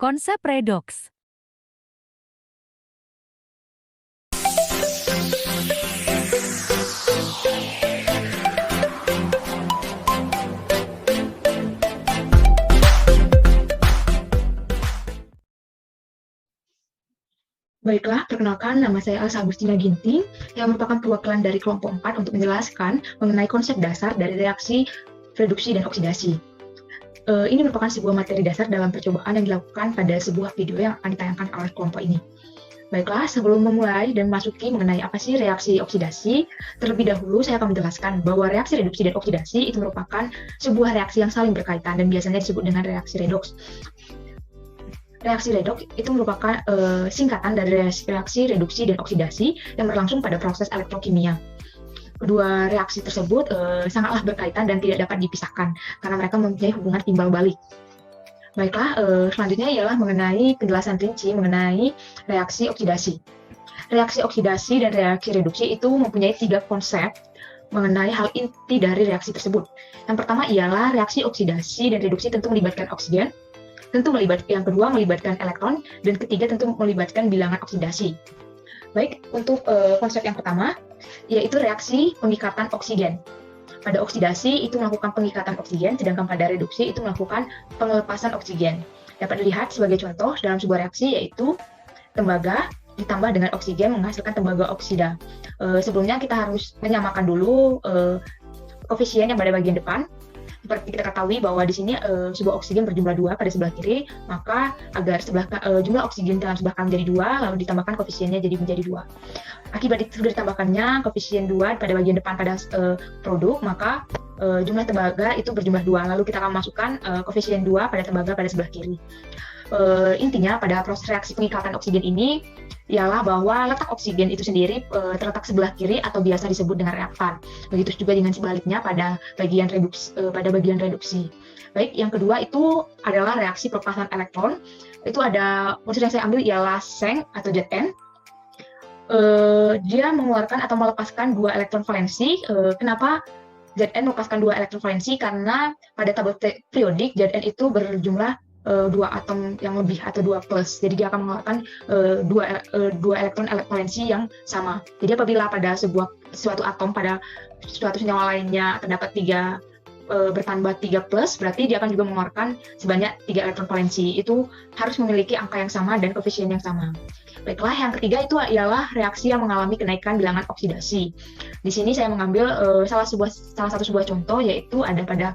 Konsep redoks. Baiklah, perkenalkan nama saya Elsa Agustina Ginting yang merupakan perwakilan dari kelompok 4 untuk menjelaskan mengenai konsep dasar dari reaksi reduksi dan oksidasi. Ini merupakan sebuah materi dasar dalam percobaan yang dilakukan pada sebuah video yang akan ditayangkan oleh kelompok ini. Baiklah, sebelum memulai dan memasuki mengenai apa sih reaksi oksidasi, terlebih dahulu saya akan menjelaskan bahwa reaksi reduksi dan oksidasi itu merupakan sebuah reaksi yang saling berkaitan dan biasanya disebut dengan reaksi redoks. Reaksi redoks itu merupakan singkatan dari reaksi reduksi dan oksidasi yang berlangsung pada proses elektrokimia. Kedua reaksi tersebut sangatlah berkaitan dan tidak dapat dipisahkan karena mereka mempunyai hubungan timbal balik. Baiklah, selanjutnya ialah mengenai penjelasan rinci mengenai reaksi oksidasi. Reaksi oksidasi dan reaksi reduksi itu mempunyai 3 konsep mengenai hal inti dari reaksi tersebut. Yang pertama ialah reaksi oksidasi dan reduksi tentu melibatkan oksigen. Yang kedua melibatkan elektron, dan ketiga tentu melibatkan bilangan oksidasi. Baik, untuk konsep yang pertama, yaitu reaksi pengikatan oksigen. Pada oksidasi itu melakukan pengikatan oksigen, sedangkan pada reduksi itu melakukan pengelepasan oksigen. Dapat dilihat sebagai contoh dalam sebuah reaksi yaitu tembaga ditambah dengan oksigen menghasilkan tembaga oksida. Sebelumnya kita harus menyamakan dulu koefisien yang pada bagian depan. Seperti kita ketahui bahwa di sini sebuah oksigen berjumlah 2 pada sebelah kiri, maka agar jumlah oksigen dalam sebelah kanan menjadi 2, lalu ditambahkan koefisiennya jadi menjadi 2. Akibat itu sudah ditambahkannya koefisien 2 pada bagian depan pada produk, maka jumlah tembaga itu berjumlah 2. Lalu kita akan masukkan koefisien 2 pada tembaga pada sebelah kiri. Intinya pada proses reaksi pengikatan oksigen ini ialah bahwa letak oksigen itu sendiri terletak sebelah kiri atau biasa disebut dengan reaktan. Begitu juga dengan sebaliknya pada bagian reduksi. Baik, yang kedua itu adalah reaksi pelepasan elektron. Itu ada unsur yang saya ambil ialah Seng atau Zn. Dia mengeluarkan atau melepaskan 2 elektron valensi. Kenapa Zn melepaskan 2 elektron valensi? Karena pada tabel periodik Zn itu berjumlah 2 atom yang lebih atau 2 plus. Jadi dia akan mengeluarkan 2 elektron valensi yang sama. Jadi apabila pada suatu atom pada suatu senyawa lainnya terdapat 3 bertambah 3 plus, berarti dia akan juga mengeluarkan sebanyak 3 elektron valensi. Itu harus memiliki angka yang sama dan koefisien yang sama. Baiklah, yang ketiga itu ialah reaksi yang mengalami kenaikan bilangan oksidasi. Di sini saya mengambil salah satu contoh, yaitu ada pada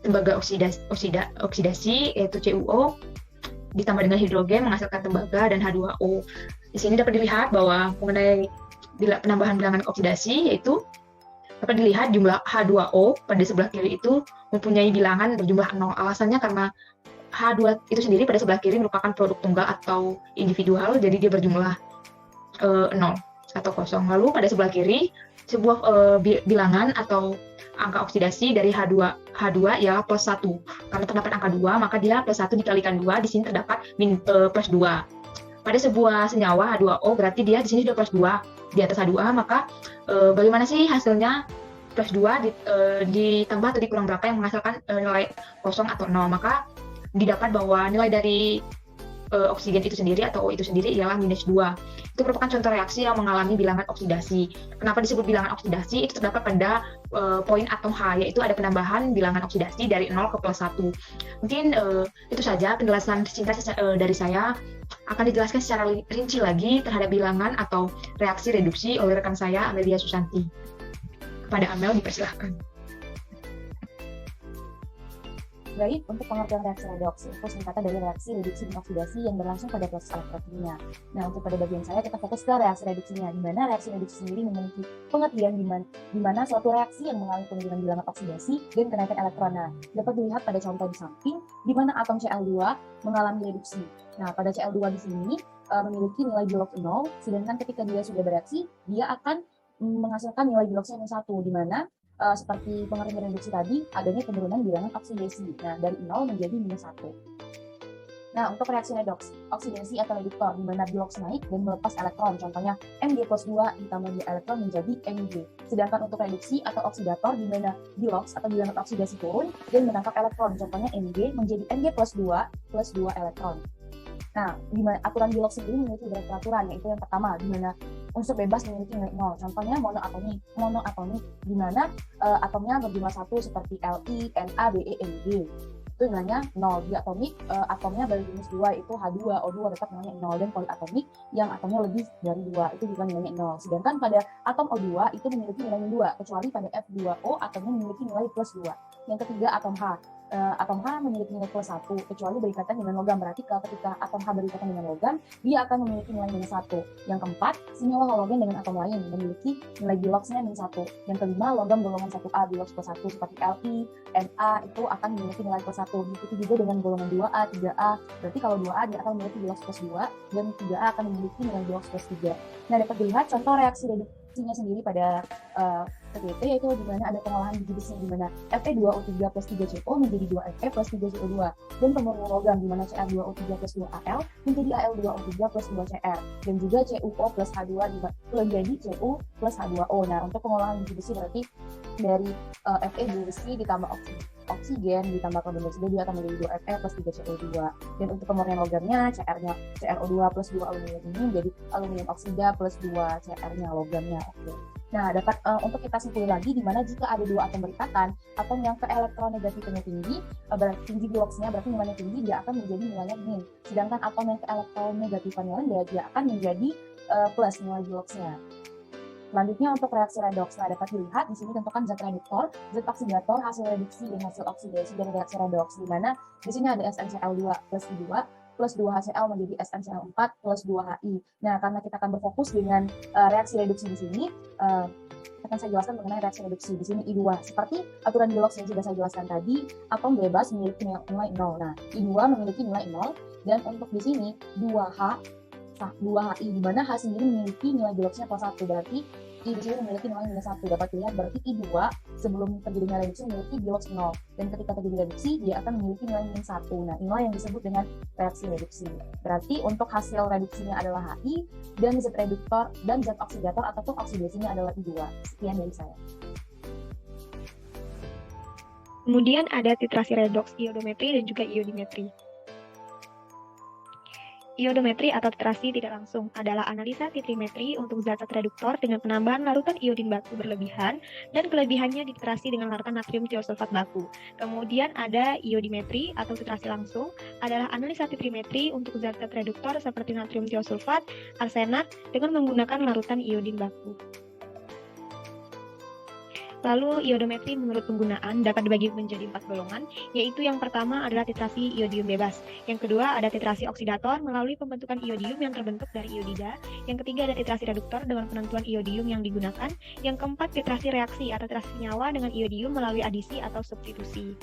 tembaga oksidasi yaitu CuO ditambah dengan hidrogen menghasilkan tembaga dan H2O. Di sini dapat dilihat bahwa mengenai penambahan bilangan oksidasi yaitu dapat dilihat jumlah H2O pada sebelah kiri itu mempunyai bilangan berjumlah 0. Alasannya karena H2 itu sendiri pada sebelah kiri merupakan produk tunggal atau individual, jadi dia berjumlah 0 atau kosong. Lalu pada sebelah kiri sebuah bilangan atau angka oksidasi dari H2 ialah plus 1. Karena terdapat angka 2, maka dia plus 1 dikalikan 2, di sini terdapat plus 2. Pada sebuah senyawa H2O, berarti dia di sini sudah plus 2 di atas H2, maka bagaimana sih hasilnya plus 2 ditambah atau dikurang berapa yang menghasilkan nilai kosong atau 0? Maka didapat bahwa nilai dari oksigen itu sendiri atau O itu sendiri ialah minus 2. Itu merupakan contoh reaksi yang mengalami bilangan oksidasi. Kenapa disebut bilangan oksidasi? Itu terdapat pada poin atom H, yaitu ada penambahan bilangan oksidasi dari 0 ke plus 1. Mungkin itu saja penjelasan singkat dari saya. Akan dijelaskan secara rinci lagi terhadap bilangan atau reaksi reduksi oleh rekan saya, Amelia Susanti. Kepada Amel dipersilahkan. Baik, untuk pengertian reaksi redoks, itu singkatan dari reaksi reduksi dan oksidasi yang berlangsung pada proses elektrokimia. Nah, untuk pada bagian saya, kita fokus ke reaksi reduksinya, di mana reaksi reduksi sendiri memiliki pengertian di mana suatu reaksi yang mengalami penurunan bilangan oksidasi dan kenaikan elektron. Nah, dapat dilihat pada contoh di samping, di mana atom Cl2 mengalami reduksi. Nah, pada Cl2 di sini memiliki nilai Gilox 0, sedangkan ketika dia sudah bereaksi, dia akan menghasilkan nilai Giloxnya 1, di mana seperti pengertian reduksi tadi, adanya penurunan bilangan oksidasi. Nah, dari 0 menjadi minus 1. Nah, untuk reaksi redoks, oksidasi atau reduktor, di mana Gilox naik dan melepas elektron. Contohnya, Mg plus 2 ditambah 2 elektron menjadi Mg. Sedangkan untuk reduksi atau oksidator, di mana Gilox atau bilangan oksidasi turun dan menangkap elektron. Contohnya Mg menjadi Mg plus 2 elektron. Nah, di mana aturan Biolog sendiri memiliki beberapa peraturan, yaitu yang pertama, di mana unsur bebas memiliki nilai 0. Contohnya monoatomic. Monoatomic di mana atomnya berjumlah satu seperti Li, Na, Be, Mg. Itu nilainya 0. Diatomik, atomnya berjenis 2, itu H2, O2 tetap nilainya 0. Dan poliatomik yang atomnya lebih dari 2, itu juga nilainya 0. Sedangkan pada atom O2 itu memiliki nilai 2, kecuali pada F2O atomnya memiliki nilai plus 2. Yang ketiga, atom H. Atom H memiliki nilai plus 1, kecuali berikatan dengan logam. Berarti ketika atom H berikatan dengan logam, dia akan memiliki nilai minus 1. Yang keempat, senyawa halogen dengan atom lain memiliki nilai Bilogsnya minus 1. Yang kelima, logam golongan 1A Bilogs plus 1 seperti Li, Na itu akan memiliki nilai plus 1. Begitu juga dengan golongan 2A, 3A. Berarti kalau 2A dia akan memiliki Bilogs plus 2 dan 3A akan memiliki nilai Bilogs plus 3. Nah, dapat dilihat contoh reaksi reduksinya sendiri pada PPT, yaitu di mana ada pengolahan biji besi di mana Fe2O3 plus 3CO menjadi 2Fe plus 3CO2, dan pemurnian logam di mana Cr2O3 plus 2Al menjadi Al2O3 plus 2Cr, dan juga CuO plus H2 menjadi Cu plus H2O. Nah, untuk pengolahan biji besi berarti dari Fe besi ditambah oksigen ditambah karbon dioksida, dia akan menjadi 2Fe plus 3CO2. Dan untuk pemurnian logamnya, CrO2 plus 2 aluminium ini menjadi aluminium oksida plus 2 Cr-nya logamnya. Oke. Nah, dapat untuk kita simpulkan lagi, di mana jika ada dua atom berikatan, atom yang ke elektronegatifnya tinggi, berarti tinggi Bilogsnya, berarti nilainya tinggi, dia akan menjadi nilainya min. Sedangkan atom yang ke elektronegatifnya rendah, dia akan menjadi plus nilai Bilogsnya. Selanjutnya untuk reaksi redoks. Nah, dapat dilihat di sini tentukan zat reduktor, zat oksidator, hasil reduksi dan hasil oksidasi dari reaksi redoks, di mana di sini ada SnCl2 plus I2 plus 2HCl menjadi SnCl4 plus 2Hi. Nah, karena kita akan berfokus dengan reaksi reduksi di sini, akan saya jelaskan mengenai reaksi reduksi di sini I2. Seperti aturan Bilogs yang sudah saya jelaskan tadi, atom bebas memiliki nilai 0. Nah, I2 memiliki nilai 0, dan untuk di sini 2Hi, di mana H sendiri memiliki nilai Bilogsnya plus 1, berarti I di sini memiliki nilai minus 1. Dapat dilihat berarti I2 sebelum terjadinya reduksi memiliki Bilogs 0, dan ketika terjadi reduksi dia akan memiliki nilai minus 1. Nah, inilah yang disebut dengan reaksi reduksi. Berarti untuk hasil reduksinya adalah Hi, dan zat reduktor dan zat oksidator ataupun oksidasinya adalah I2. Sekian dari saya. Kemudian ada titrasi redoks iodometri dan juga iodimetri. Iodometri atau titrasi tidak langsung adalah analisa titrimetri untuk zat-zat reduktor dengan penambahan larutan iodin batu berlebihan, dan kelebihannya dititrasi dengan larutan natrium tiosulfat baku. Kemudian ada iodimetri atau titrasi langsung, adalah analisa titrimetri untuk zat-zat reduktor seperti natrium tiosulfat, arsenat dengan menggunakan larutan iodin baku. Lalu iodometri menurut penggunaan dapat dibagi menjadi 4 golongan, yaitu yang pertama adalah titrasi iodium bebas, yang kedua ada titrasi oksidator melalui pembentukan iodium yang terbentuk dari iodida, yang ketiga ada titrasi reduktor dengan penentuan iodium yang digunakan, yang keempat titrasi reaksi atau titrasi senyawa dengan iodium melalui adisi atau substitusi.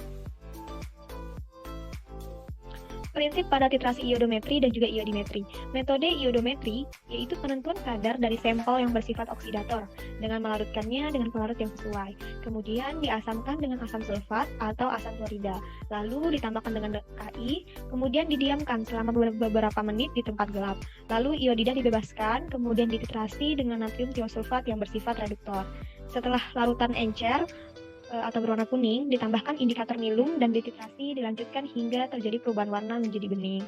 Prinsip pada titrasi iodometri dan juga iodimetri. Metode iodometri yaitu penentuan kadar dari sampel yang bersifat oksidator dengan melarutkannya dengan pelarut yang sesuai. Kemudian diasamkan dengan asam sulfat atau asam klorida. Lalu ditambahkan dengan Ki, kemudian didiamkan selama beberapa menit di tempat gelap. Lalu iodida dibebaskan, kemudian dititrasi dengan natrium tiosulfat yang bersifat reduktor. Setelah larutan encer atau berwarna kuning, ditambahkan indikator nilum dan dititrasi dilanjutkan hingga terjadi perubahan warna menjadi bening.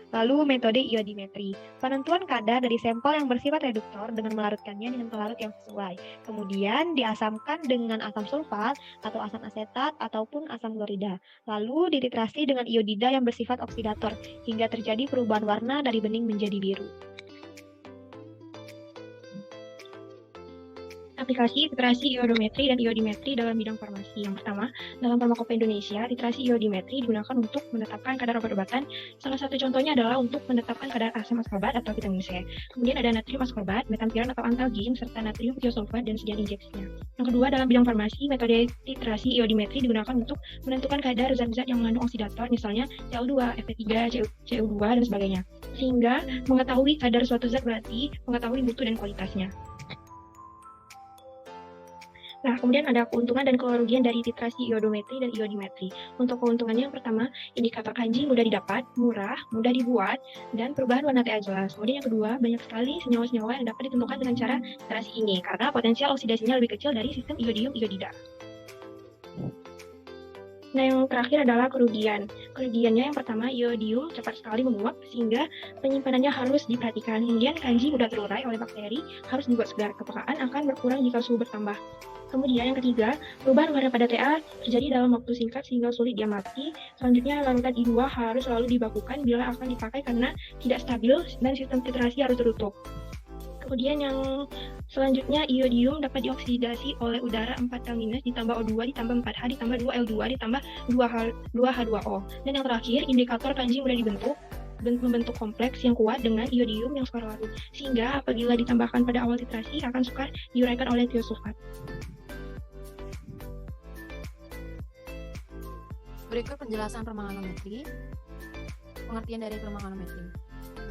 Lalu metode iodimetri, penentuan kadar dari sampel yang bersifat reduktor dengan melarutkannya dengan pelarut yang sesuai. Kemudian diasamkan dengan asam sulfat atau asam asetat ataupun asam klorida. Lalu dititrasi dengan iodida yang bersifat oksidator hingga terjadi perubahan warna dari bening menjadi biru. Aplikasi titrasi iodometri dan iodimetri dalam bidang farmasi. Yang pertama, dalam Farmakope Indonesia, titrasi iodimetri digunakan untuk menetapkan kadar obat-obatan. Salah satu contohnya adalah untuk menetapkan kadar asam ascorbat atau vitamin C. Kemudian ada natrium ascorbat, metampiron atau antalgin, serta natrium tiosulfat dan sediaan injeksinya. Yang kedua, dalam bidang farmasi, metode titrasi iodimetri digunakan untuk menentukan kadar zat-zat yang mengandung oksidator, misalnya Cl2, Fe3, Cu2, dan sebagainya. Sehingga mengetahui kadar suatu zat berarti mengetahui mutu dan kualitasnya. Nah, kemudian ada keuntungan dan kerugian dari titrasi iodometri dan iodimetri. Untuk keuntungannya yang pertama, indikator Kanji mudah didapat, murah, mudah dibuat, dan perubahan warna TA jelas. Kemudian yang kedua, banyak sekali senyawa-senyawa yang dapat ditemukan dengan cara titrasi ini, karena potensial oksidasinya lebih kecil dari sistem iodium iodida. Nah, yang terakhir adalah kerugian. Kelebihannya yang pertama, iodium cepat sekali menguap sehingga penyimpanannya harus diperhatikan. Kemudian kanji mudah terurai oleh bakteri, harus dibuat segar. Kepekaan akan berkurang jika suhu bertambah. Kemudian yang ketiga, perubahan warna pada TA terjadi dalam waktu singkat sehingga sulit diamati. Selanjutnya, larutan I2 harus selalu dibakukan bila akan dipakai karena tidak stabil dan sistem titrasi harus tertutup. Kemudian yang selanjutnya, iodium dapat dioksidasi oleh udara 4L- ditambah O2 ditambah 4H ditambah 2L2 ditambah 2H2O. Dan yang terakhir, indikator kanji mudah membentuk kompleks yang kuat dengan iodium yang sukar larut, sehingga apabila ditambahkan pada awal titrasi akan sukar diuraikan oleh tiosulfat. Berikut penjelasan permanganometri. Pengertian dari permanganometri.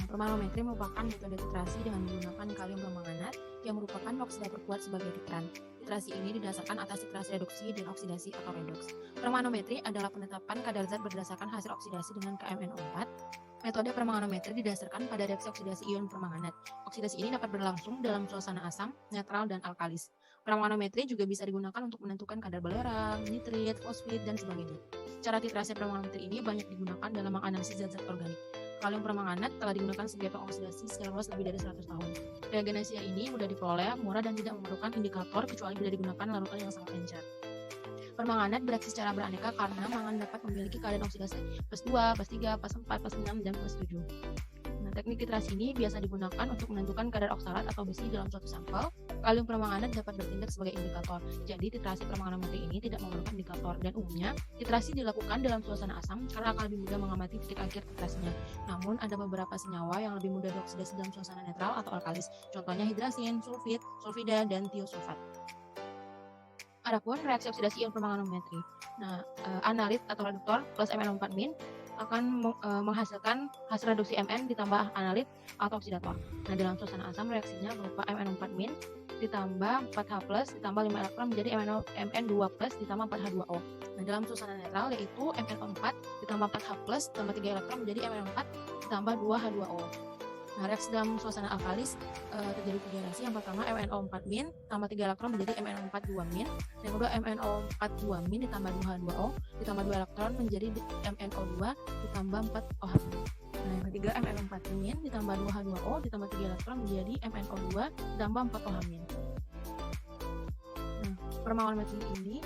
Permanganometri merupakan metode titrasi dengan menggunakan kalium permanganat yang merupakan oksidator kuat sebagai titran. Titrasi ini didasarkan atas titrasi reduksi dan oksidasi atau redoks. Permanganometri adalah penetapan kadar zat berdasarkan hasil oksidasi dengan KMNO4. Metode permanganometri didasarkan pada reaksi oksidasi ion permanganat. Oksidasi ini dapat berlangsung dalam suasana asam, netral, dan alkalis. Permanganometri juga bisa digunakan untuk menentukan kadar belerang, nitrit, fosfit, dan sebagainya. Cara titrasi permanganometri ini banyak digunakan dalam menganalisis zat-zat organik. Kalium permanganat telah digunakan sebagai pengoksidasi secara luas lebih dari 100 tahun. Reagensia ini mudah diperoleh, murah, dan tidak memerlukan indikator kecuali bila digunakan larutan yang sangat encer. Permanganat bereaksi secara beraneka karena mangan dapat memiliki keadaan oksidasi +2, +3, +4, +6, dan +7. Teknik titrasi ini biasa digunakan untuk menentukan kadar oksalat atau besi dalam suatu sampel. Kalium permanganat dapat bertindak sebagai indikator. Jadi titrasi permanganometri ini tidak memerlukan indikator dan umumnya titrasi dilakukan dalam suasana asam karena akan lebih mudah mengamati titik akhir titrasinya. Namun ada beberapa senyawa yang lebih mudah dioksidasi dalam suasana netral atau alkalis. Contohnya hidrasin, sulfit, sulfida, dan tiosulfat. Adapun reaksi oksidasi ion permanganometri. Analit atau reduktor plus MnO4- akan menghasilkan hasil reduksi Mn ditambah analit atau oksidator. Dalam suasana asam reaksinya berupa MnO4- ditambah 4H+ ditambah 5 elektron menjadi Mn2+ ditambah 4H2O. Dalam suasana netral yaitu MnO4 ditambah 4H+ ditambah 3 elektron menjadi Mn4 ditambah 2H2O. Reaksi dalam suasana alkalis terjadi 3 reaksi. Yang pertama MnO4- tambah 3 elektron menjadi MnO4-2-. Yang kedua MnO4-2- ditambah 2H2O ditambah 2 elektron menjadi MnO2 ditambah 4OH. Yang ketiga MnO4- ditambah 2H2O ditambah 3 elektron menjadi MnO2 ditambah 4OH-. Permanganometri ini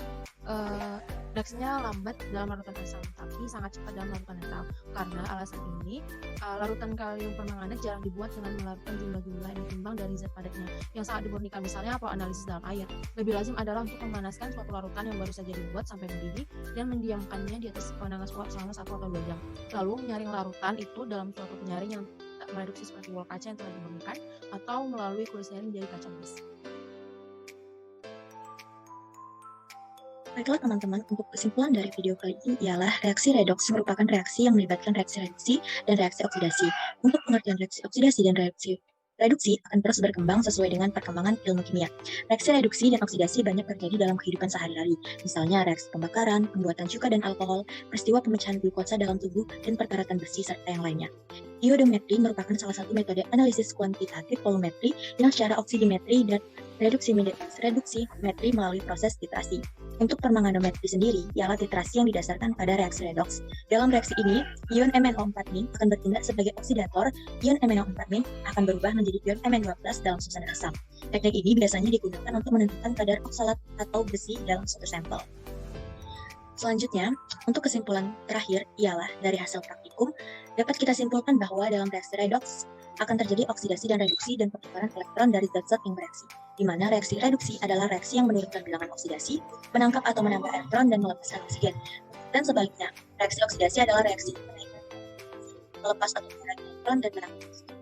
reaksinya lambat dalam larutan asam, tapi sangat cepat dalam larutan netral. Karena alasan ini, larutan kalium permanganat jarang dibuat dengan melarutkan jumlah-jumlah yang seimbang dari zat padatnya yang sangat dimurnikan, misalnya analisis dalam air. Lebih lazim adalah untuk memanaskan suatu larutan yang baru saja dibuat sampai mendidih dan mendiamkannya di atas pandangan uap selama 1 atau 2 jam. Lalu menyaring larutan itu dalam suatu penyaring yang tak mereduksi seperti wol kaca yang telah dimurnikan atau melalui kulit saring menjadi kaca emas. Baiklah teman-teman, untuk kesimpulan dari video kali ini ialah reaksi redoks merupakan reaksi yang melibatkan reaksi reduksi dan reaksi oksidasi. Untuk pengertian reaksi oksidasi dan reaksi reduksi akan terus berkembang sesuai dengan perkembangan ilmu kimia. Reaksi reduksi dan oksidasi banyak terjadi dalam kehidupan sehari-hari, misalnya reaksi pembakaran, pembuatan cuka dan alkohol, peristiwa pemecahan glukosa dalam tubuh, dan perkaratan besi serta yang lainnya. Iodometri merupakan salah satu metode analisis kuantitatif volumetri yang secara oksidimetri dan reduksi metri melalui proses titrasi. Untuk permanganometri sendiri ialah titrasi yang didasarkan pada reaksi redoks. Dalam reaksi ini, ion MnO4- akan bertindak sebagai oksidator, ion MnO4- akan berubah menjadi ion Mn2+ dalam suasana asam. Teknik ini biasanya digunakan untuk menentukan kadar oksalat atau besi dalam suatu sampel. Selanjutnya, untuk kesimpulan terakhir ialah dari hasil praktikum, dapat kita simpulkan bahwa dalam reaksi redoks akan terjadi oksidasi dan reduksi dan pertukaran elektron dari zat-zat yang bereaksi, di mana reaksi reduksi adalah reaksi yang menurunkan bilangan oksidasi, menangkap atau menambah elektron dan melepaskan oksigen. Dan sebaliknya, reaksi oksidasi adalah reaksi yang menaikkan melepas atau mengurangi elektron dan menangkap oksigen.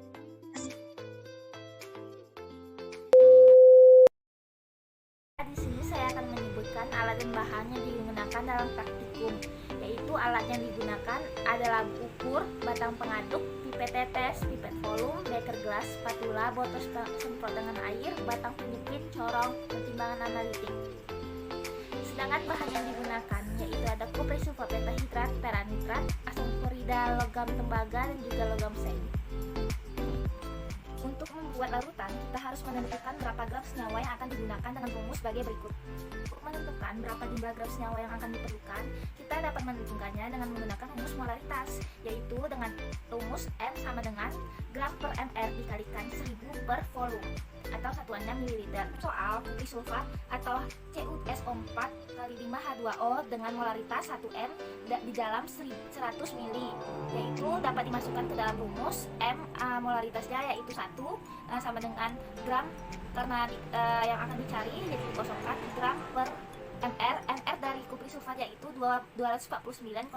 Di sini saya akan menyebutkan alat dan bahan yang digunakan dalam praktikum, yaitu alat yang digunakan adalah ukur, batang pengaduk, pipet tetes, pipet volume, beker gelas, spatula, botol semprot dengan air, batang penyepit, corong, pertimbangan analitik. Sedangkan bahan yang digunakan yaitu ada kupre sulfat petahidrat, peranitrat, asam klorida, logam tembaga, dan juga logam seng. Untuk membuat larutan, kita harus menentukan berapa gram senyawa yang akan digunakan dengan rumus sebagai berikut. Untuk menentukan berapa jumlah gram senyawa yang akan diperlukan, kita dapat menentukannya dengan menggunakan rumus molaritas, yaitu dengan rumus M sama dengan gram per mr dikalikan 1000 per volume atau satuannya mililiter. Soal kupri sulfat atau CuSO4 kali 5H2O dengan molaritas 1M di dalam 100 ml, yaitu dapat dimasukkan ke dalam rumus M molaritasnya yaitu 1 sama dengan gram, karena yang akan dicari jadi dikosongkan gram per mr. Mr dari kupri sulfat yaitu 249,5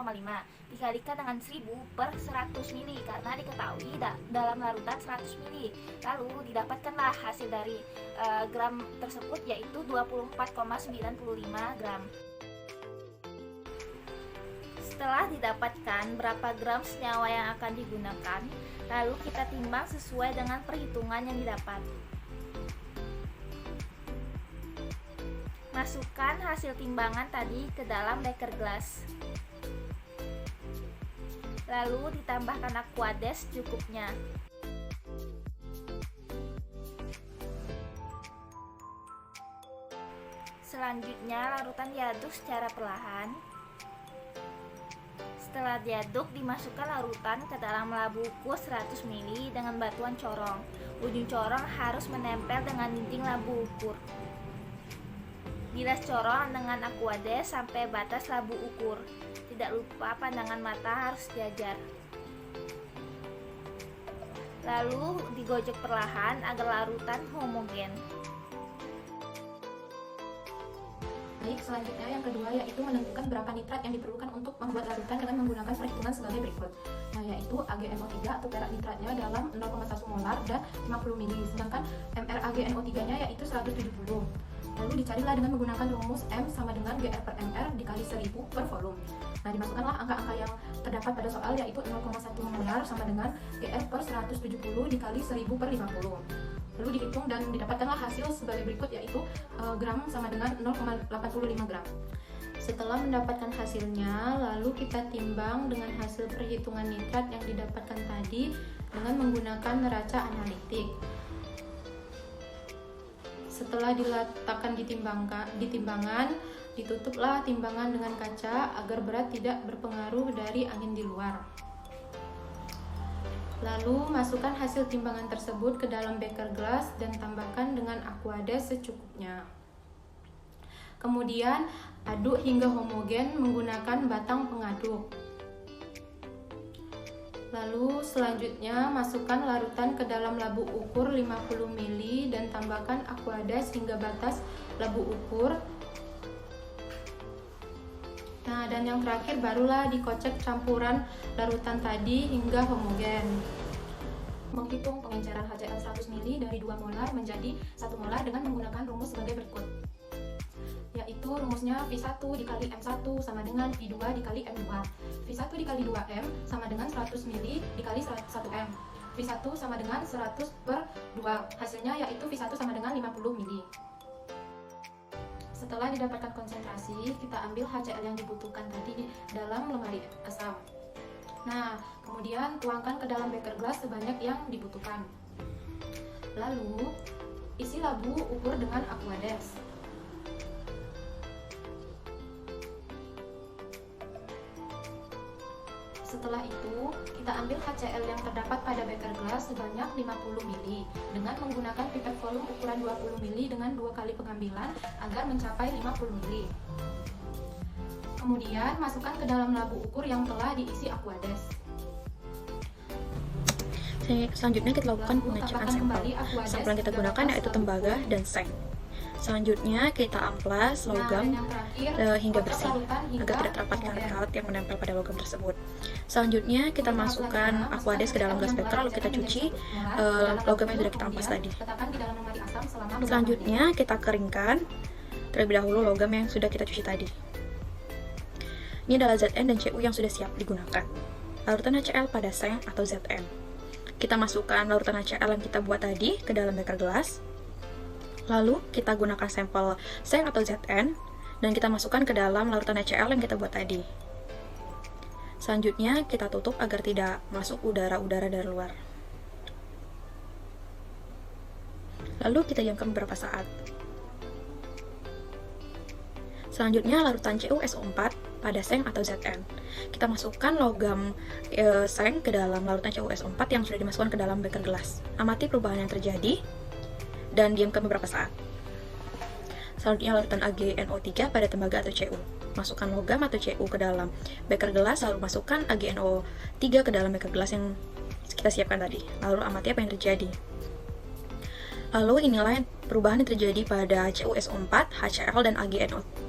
dikalikan dengan 1000 per 100 ml karena diketahui dalam larutan 100 ml. Lalu didapatkanlah hasil dari gram tersebut yaitu 24,95 gram. Setelah didapatkan berapa gram senyawa yang akan digunakan, lalu kita timbang sesuai dengan perhitungan yang didapat. Masukkan hasil timbangan tadi ke dalam beker gelas. Lalu ditambahkan aquades cukupnya. Selanjutnya larutan diaduk secara perlahan. Setelah diaduk, dimasukkan larutan ke dalam labu ukur 100 ml dengan batuan corong. Ujung corong harus menempel dengan dinding labu ukur. Bilas corong dengan aquades sampai batas labu ukur. Tidak lupa pandangan mata harus sejajar. Lalu digojok perlahan agar larutan homogen. Baik, selanjutnya yang kedua yaitu menentukan berapa nitrat yang diperlukan untuk membuat larutan dengan menggunakan perhitungan sebagai berikut. Nah, yaitu AgNO3 atau perak nitratnya dalam 0,1 molar dan 50 ml, sedangkan MrAgNO3-nya yaitu 170. Lalu dicarilah dengan menggunakan rumus M sama dengan Gr per mr dikali 1000 per volume. Nah, dimasukkanlah angka-angka yang terdapat pada soal yaitu 0,1 molar sama dengan Gr per 170 dikali 1000 per 50. Lalu dihitung dan didapatkanlah hasil sebagai berikut yaitu gram sama dengan 0,85 gram. Setelah mendapatkan hasilnya, lalu kita timbang dengan hasil perhitungan nitrat yang didapatkan tadi dengan menggunakan neraca analitik. Setelah diletakkan di timbangan, ditutuplah timbangan dengan kaca agar berat tidak berpengaruh dari angin di luar. Lalu masukkan hasil timbangan tersebut ke dalam beker gelas dan tambahkan dengan aquades secukupnya. Kemudian aduk hingga homogen menggunakan batang pengaduk. Lalu selanjutnya masukkan larutan ke dalam labu ukur 50 ml dan tambahkan aquades hingga batas labu ukur. Nah, dan yang terakhir barulah dikocek campuran larutan tadi hingga homogen. Menghitung pengenceran HCl 100 ml dari 2 molar menjadi 1 molar dengan menggunakan rumus sebagai berikut. Yaitu rumusnya V1 dikali M1 sama dengan V2 dikali M2. V1 dikali 2M sama dengan 100 ml dikali 1M. V1 sama dengan 100 per 2. Hasilnya yaitu V1 sama dengan 50 ml. Setelah didapatkan konsentrasi, kita ambil HCl yang dibutuhkan tadi dalam lemari asam. Nah, kemudian tuangkan ke dalam beker gelas sebanyak yang dibutuhkan. Lalu, isi labu ukur dengan aquades. Setelah itu, kita ambil HCl yang terdapat pada beker gelas sebanyak 50 ml dengan menggunakan pipet volume ukuran 20 ml dengan 2 kali pengambilan agar mencapai 50 ml. Kemudian, masukkan ke dalam labu ukur yang telah diisi aquades. Selanjutnya kita lakukan pengecekan sampel. Sampel yang kita gunakan yaitu tembaga dan seng. Selanjutnya kita amplas logam hingga bersih agar tidak terdapat karat-karat yang menempel pada logam tersebut. Selanjutnya kita masukkan aquades ke dalam gelas beker lalu kita cuci logam yang sudah kita amplas tadi. Selanjutnya kita keringkan terlebih dahulu logam yang sudah kita cuci tadi. Ini adalah Zn dan Cu yang sudah siap digunakan. Larutan HCl pada seng atau Zn. Kita masukkan larutan HCl yang kita buat tadi ke dalam beker gelas. Lalu kita gunakan sampel seng atau Zn dan kita masukkan ke dalam larutan HCl yang kita buat tadi. Selanjutnya kita tutup agar tidak masuk udara-udara dari luar. Lalu kita diamkan beberapa saat. Selanjutnya larutan CuSO4 pada seng atau Zn. Kita masukkan logam seng ke dalam larutan CuSO4 yang sudah dimasukkan ke dalam beker gelas. Amati perubahan yang terjadi dan diamkan beberapa saat. Selanjutnya larutan AgNO3 pada tembaga atau Cu. Masukkan logam atau Cu ke dalam beker gelas, lalu masukkan AgNO3 ke dalam beker gelas yang kita siapkan tadi. Lalu amati apa yang terjadi. Lalu inilah perubahan yang terjadi pada CuSO4, HCl, dan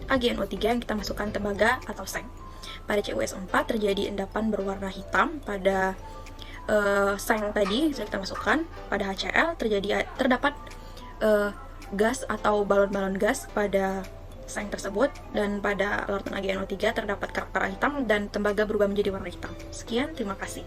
AgNO3 yang kita masukkan tembaga atau seng. Pada CuSO4 terjadi endapan berwarna hitam pada seng tadi sudah kita masukkan. Pada HCl terdapat gas atau balon-balon gas pada seng tersebut, dan pada larutan AgNO3 terdapat kerak parah hitam dan tembaga berubah menjadi warna hitam. Sekian, terima kasih.